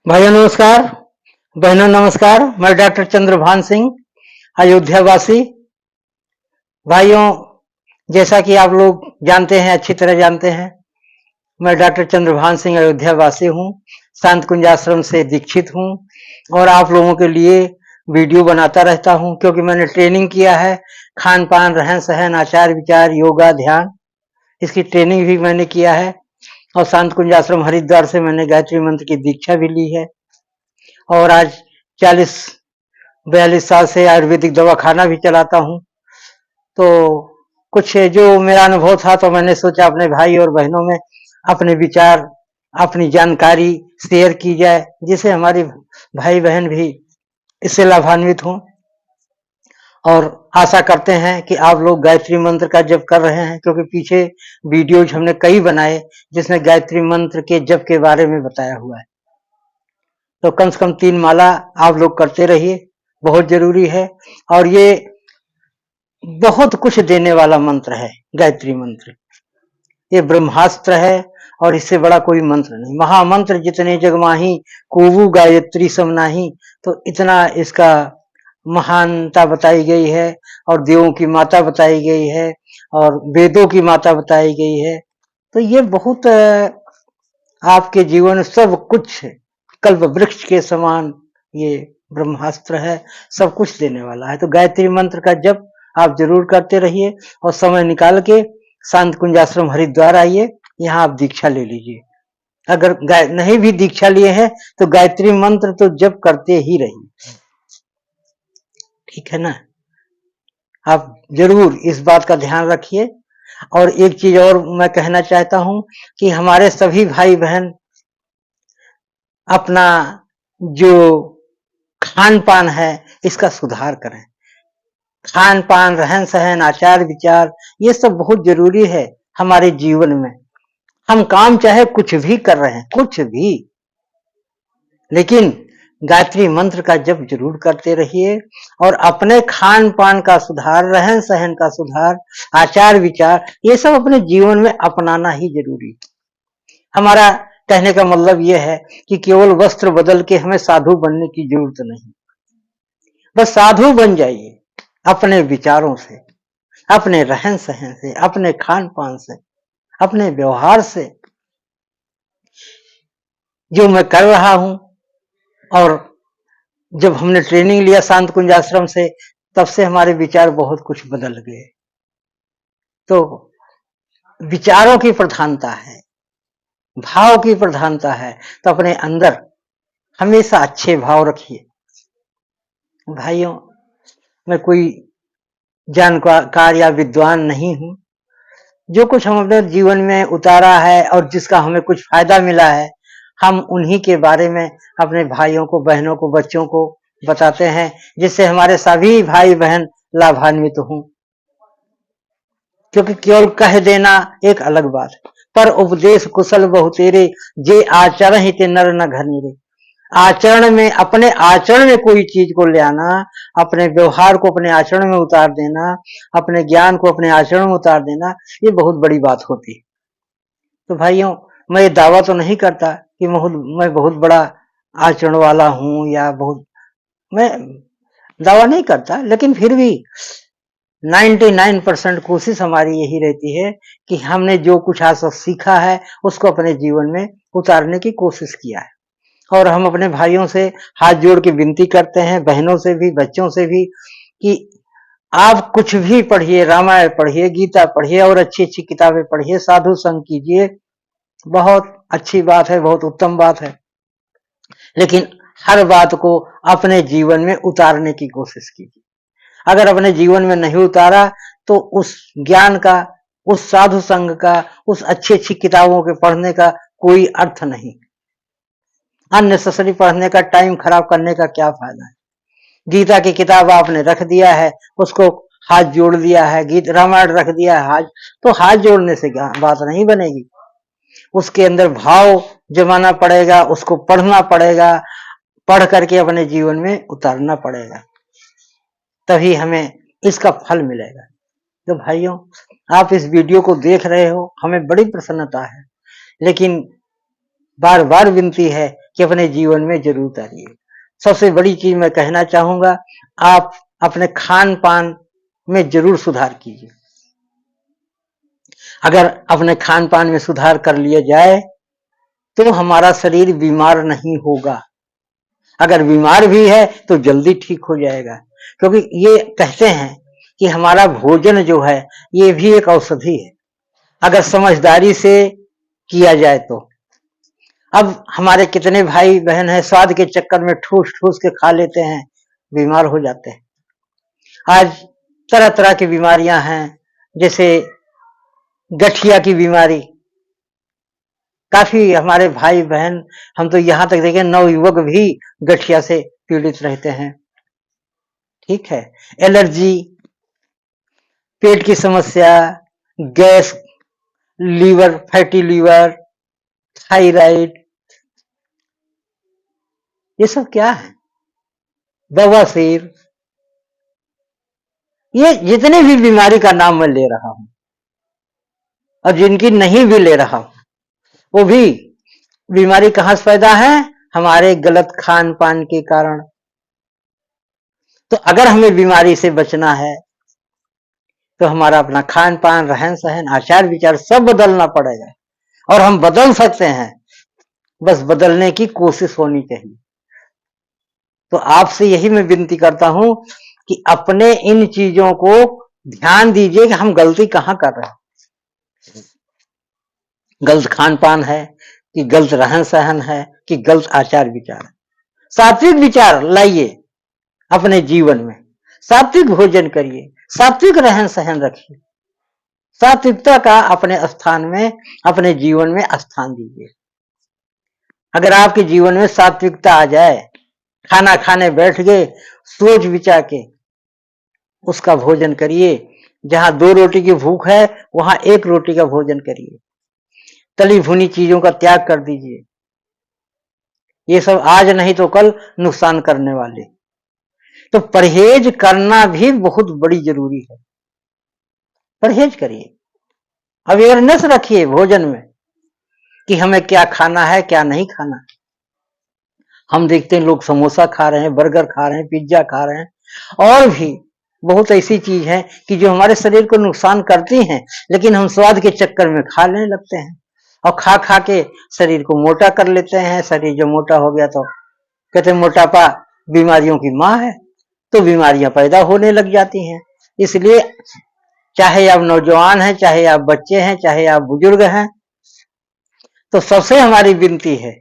भाइयों नमस्कार, बहनों नमस्कार। मैं डॉक्टर चंद्रभान सिंह, अयोध्या वासी। भाइयों, जैसा कि आप लोग जानते हैं, अच्छी तरह जानते हैं, मैं डॉक्टर चंद्रभान सिंह अयोध्या वासी हूँ। शांत कुंज आश्रम से दीक्षित हूँ और आप लोगों के लिए वीडियो बनाता रहता हूँ, क्योंकि मैंने ट्रेनिंग किया है खान पान, रहन सहन, आचार विचार, योगा, ध्यान, इसकी ट्रेनिंग भी मैंने किया है। और शांत कुंज आश्रम हरिद्वार से मैंने गायत्री मंत्र की दीक्षा भी ली है और आज 40-42 साल से आयुर्वेदिक दवाखाना भी चलाता हूँ। तो कुछ जो मेरा अनुभव था, तो मैंने सोचा अपने भाई और बहनों में अपने विचार, अपनी जानकारी शेयर की जाए, जिससे हमारे भाई बहन भी इससे लाभान्वित हों। और आशा करते हैं कि आप लोग गायत्री मंत्र का जप कर रहे हैं, क्योंकि पीछे वीडियोज हमने कई बनाए जिसमें गायत्री मंत्र के जप के बारे में बताया हुआ है। तो कम से कम 3 माला आप लोग करते रहिए, बहुत जरूरी है। और ये बहुत कुछ देने वाला मंत्र है गायत्री मंत्र। ये ब्रह्मास्त्र है और इससे बड़ा कोई मंत्र नहीं। महामंत्र जितने जग माही, कोवू गायत्री सम नाही। तो इतना इसका महानता बताई गई है और देवों की माता बताई गई है और वेदों की माता बताई गई है। तो ये बहुत आपके जीवन सब कुछ कल्प वृक्ष के समान ये ब्रह्मास्त्र है, सब कुछ देने वाला है। तो गायत्री मंत्र का जप आप जरूर करते रहिए और समय निकाल के शांत कुंज आश्रम हरिद्वार आइए, यहाँ आप दीक्षा ले लीजिए। अगर नहीं भी दीक्षा लिए हैं तो गायत्री मंत्र तो जप करते ही रहिए, ठीक है ना। आप जरूर इस बात का ध्यान रखिए। और एक चीज और मैं कहना चाहता हूं कि हमारे सभी भाई बहन अपना जो खान पान है इसका सुधार करें। खान पान, रहन सहन, आचार विचार, ये सब बहुत जरूरी है हमारे जीवन में। हम काम चाहे कुछ भी कर रहे हैं, कुछ भी, लेकिन गायत्री मंत्र का जप जरूर करते रहिए और अपने खान पान का सुधार, रहन सहन का सुधार, आचार विचार, ये सब अपने जीवन में अपनाना ही जरूरी है। हमारा कहने का मतलब यह है कि केवल वस्त्र बदल के हमें साधु बनने की जरूरत नहीं। बस साधु बन जाइए अपने विचारों से, अपने रहन सहन से, अपने खान पान से, अपने व्यवहार से। जो मैं कर रहा हूं, और जब हमने ट्रेनिंग लिया शांत कुंज आश्रम से, तब से हमारे विचार बहुत कुछ बदल गए। तो विचारों की प्रधानता है, भाव की प्रधानता है। तो अपने अंदर हमेशा अच्छे भाव रखिए। भाइयों, मैं कोई जानकार या विद्वान नहीं हूं। जो कुछ हम अपने जीवन में उतारा है और जिसका हमें कुछ फायदा मिला है, हम उन्हीं के बारे में अपने भाइयों को, बहनों को, बच्चों को बताते हैं, जिससे हमारे सभी भाई बहन लाभान्वित हों। क्योंकि केवल कह देना एक अलग बात है, पर उपदेश कुशल बहुतेरे, जे आचरण ही ते नर न घनेरे। आचरण में, अपने आचरण में कोई चीज को ले आना, अपने व्यवहार को अपने आचरण में उतार देना, अपने ज्ञान को अपने आचरण में उतार देना, ये बहुत बड़ी बात होती है। तो भाइयों, मैं ये दावा तो नहीं करता कि मैं बहुत बड़ा आचरण वाला हूं, या बहुत, मैं दावा नहीं करता, लेकिन फिर भी 99% कोशिश हमारी यही रहती है कि हमने जो कुछ आज तक सीखा है उसको अपने जीवन में उतारने की कोशिश किया है। और हम अपने भाइयों से हाथ जोड़ के विनती करते हैं, बहनों से भी, बच्चों से भी, कि आप कुछ भी पढ़िए, रामायण पढ़िए, गीता पढ़िए और अच्छी अच्छी किताबें पढ़िए, साधु संग कीजिए, बहुत अच्छी बात है, बहुत उत्तम बात है। लेकिन हर बात को अपने जीवन में उतारने की कोशिश कीजिए। अगर अपने जीवन में नहीं उतारा तो उस ज्ञान का, उस साधु संग का, उस अच्छी अच्छी किताबों के पढ़ने का कोई अर्थ नहीं। अननेसेसरी पढ़ने का, टाइम खराब करने का क्या फायदा है। गीता की किताब आपने रख दिया है, उसको हाथ जोड़ दिया है, गीत रामायण रख दिया है हाथ, तो हाथ जोड़ने से क्या बात नहीं बनेगी। उसके अंदर भाव जमाना पड़ेगा, उसको पढ़ना पड़ेगा, पढ़ करके अपने जीवन में उतारना पड़ेगा, तभी हमें इसका फल मिलेगा। तो भाइयों, आप इस वीडियो को देख रहे हो, हमें बड़ी प्रसन्नता है, लेकिन बार बार विनती है कि अपने जीवन में जरूर उतारिए। सबसे बड़ी चीज मैं कहना चाहूंगा, आप अपने खान पान में जरूर सुधार कीजिए। अगर अपने खान पान में सुधार कर लिया जाए तो हमारा शरीर बीमार नहीं होगा। अगर बीमार भी है तो जल्दी ठीक हो जाएगा, क्योंकि ये कहते हैं कि हमारा भोजन जो है ये भी एक औषधि है, अगर समझदारी से किया जाए तो। अब हमारे कितने भाई बहन हैं, स्वाद के चक्कर में ठूस ठूस के खा लेते हैं, बीमार हो जाते हैं। आज तरह तरह की बीमारियां हैं, जैसे गठिया की बीमारी। काफी हमारे भाई बहन, हम तो यहां तक देखें नवयुवक भी गठिया से पीड़ित रहते हैं। ठीक है, एलर्जी, पेट की समस्या, gas, liver, fatty liver, thyroid, ये सब क्या है, बवासीर, ये जितनी भी बीमारी का नाम मैं ले रहा हूं और जिनकी नहीं भी ले रहा हूं, वो भी बीमारी कहां से पैदा है, हमारे गलत खान पान के कारण। तो अगर हमें बीमारी से बचना है तो हमारा अपना खान पान, रहन सहन, आचार विचार सब बदलना पड़ेगा, और हम बदल सकते हैं, बस बदलने की कोशिश होनी चाहिए। तो आपसे यही मैं विनती करता हूं कि अपने इन चीजों को ध्यान दीजिए कि हम गलती कहां कर रहे हैं। गलत खान पान है कि गलत रहन सहन है कि गलत आचार विचार है। सात्विक विचार लाइए अपने जीवन में, सात्विक भोजन करिए, सात्विक रहन सहन रखिए, सात्विकता का अपने स्थान में, अपने जीवन में स्थान दीजिए। अगर आपके जीवन में सात्विकता आ जाए, खाना खाने बैठ गए, सोच विचार के उसका भोजन करिए। जहां 2 रोटी की भूख है वहां 1 रोटी का भोजन करिए। तली भुनी चीजों का त्याग कर दीजिए, ये सब आज नहीं तो कल नुकसान करने वाले। तो परहेज करना भी बहुत बड़ी जरूरी है। परहेज करिए, अवेयरनेस रखिए भोजन में कि हमें क्या खाना है क्या नहीं खाना। हम देखते हैं लोग समोसा खा रहे हैं, बर्गर खा रहे हैं, पिज्जा खा रहे हैं, और भी बहुत ऐसी चीज है कि जो हमारे शरीर को नुकसान करती हैं, लेकिन हम स्वाद के चक्कर में खा लेने लगते हैं और खा खा के शरीर को मोटा कर लेते हैं। शरीर जो मोटा हो गया तो कहते हैं मोटापा बीमारियों की माँ है, तो बीमारियां पैदा होने लग जाती हैं। इसलिए चाहे आप नौजवान हैं, चाहे आप बच्चे हैं, चाहे आप बुजुर्ग हैं, तो सबसे हमारी विनती है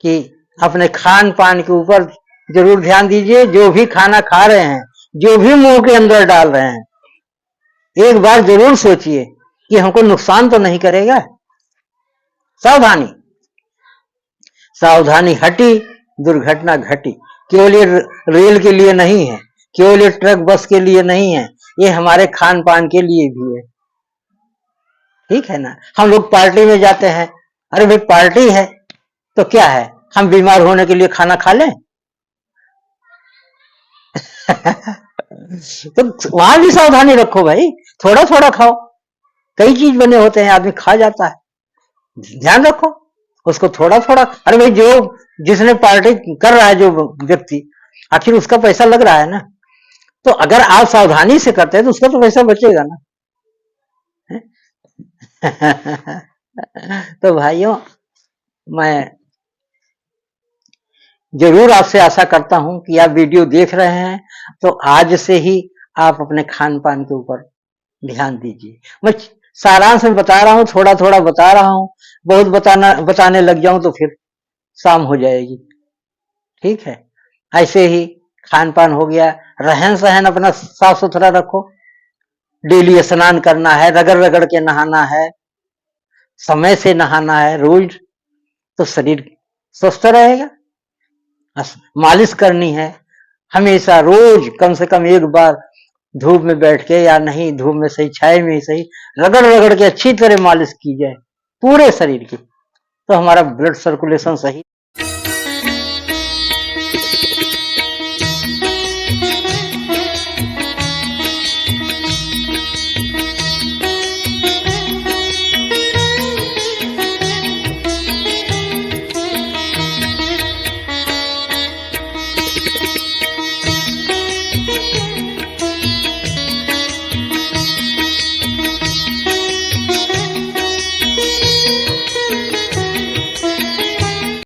कि अपने खान पान के ऊपर जरूर ध्यान दीजिए। जो भी खाना खा रहे हैं, जो भी मुंह के अंदर डाल रहे हैं, एक बार जरूर सोचिए कि हमको नुकसान तो नहीं करेगा। सावधानी, सावधानी हटी दुर्घटना घटी। केवल ये रेल के लिए नहीं है, केवल ये ट्रक बस के लिए नहीं है, ये हमारे खान पान के लिए भी है। ठीक है ना, हम लोग पार्टी में जाते हैं, अरे भाई पार्टी है तो क्या है, हम बीमार होने के लिए खाना खा लें? तो वहां भी सावधानी रखो भाई, थोड़ा थोड़ा खाओ। कई चीज बने होते हैं, आदमी खा जाता है, ध्यान रखो उसको थोड़ा थोड़ा। अरे भाई जो जिसने पार्टी कर रहा है जो व्यक्ति, आखिर उसका पैसा लग रहा है ना, तो अगर आप सावधानी से करते हैं तो उसका तो पैसा बचेगा ना। तो भाइयों, मैं जरूर आपसे आशा करता हूं कि आप वीडियो देख रहे हैं तो आज से ही आप अपने खान पान के ऊपर ध्यान दीजिए। मैं सारांश में बता रहा हूं, थोड़ा थोड़ा बता रहा हूं, बहुत बताने लग जाऊं तो फिर शाम हो जाएगी। ठीक है, ऐसे ही खान पान हो गया, रहन सहन अपना साफ सुथरा रखो, डेली स्नान करना है, रगड़ रगड़ के नहाना है, समय से नहाना है रोज, तो शरीर स्वस्थ रहेगा। मालिश करनी है हमेशा, रोज कम से कम 1 बार धूप में बैठ के, या नहीं धूप में सही, छाए में ही सही, रगड़ रगड़ के अच्छी तरह मालिश की जाए पूरे शरीर की, तो हमारा ब्लड सर्कुलेशन सही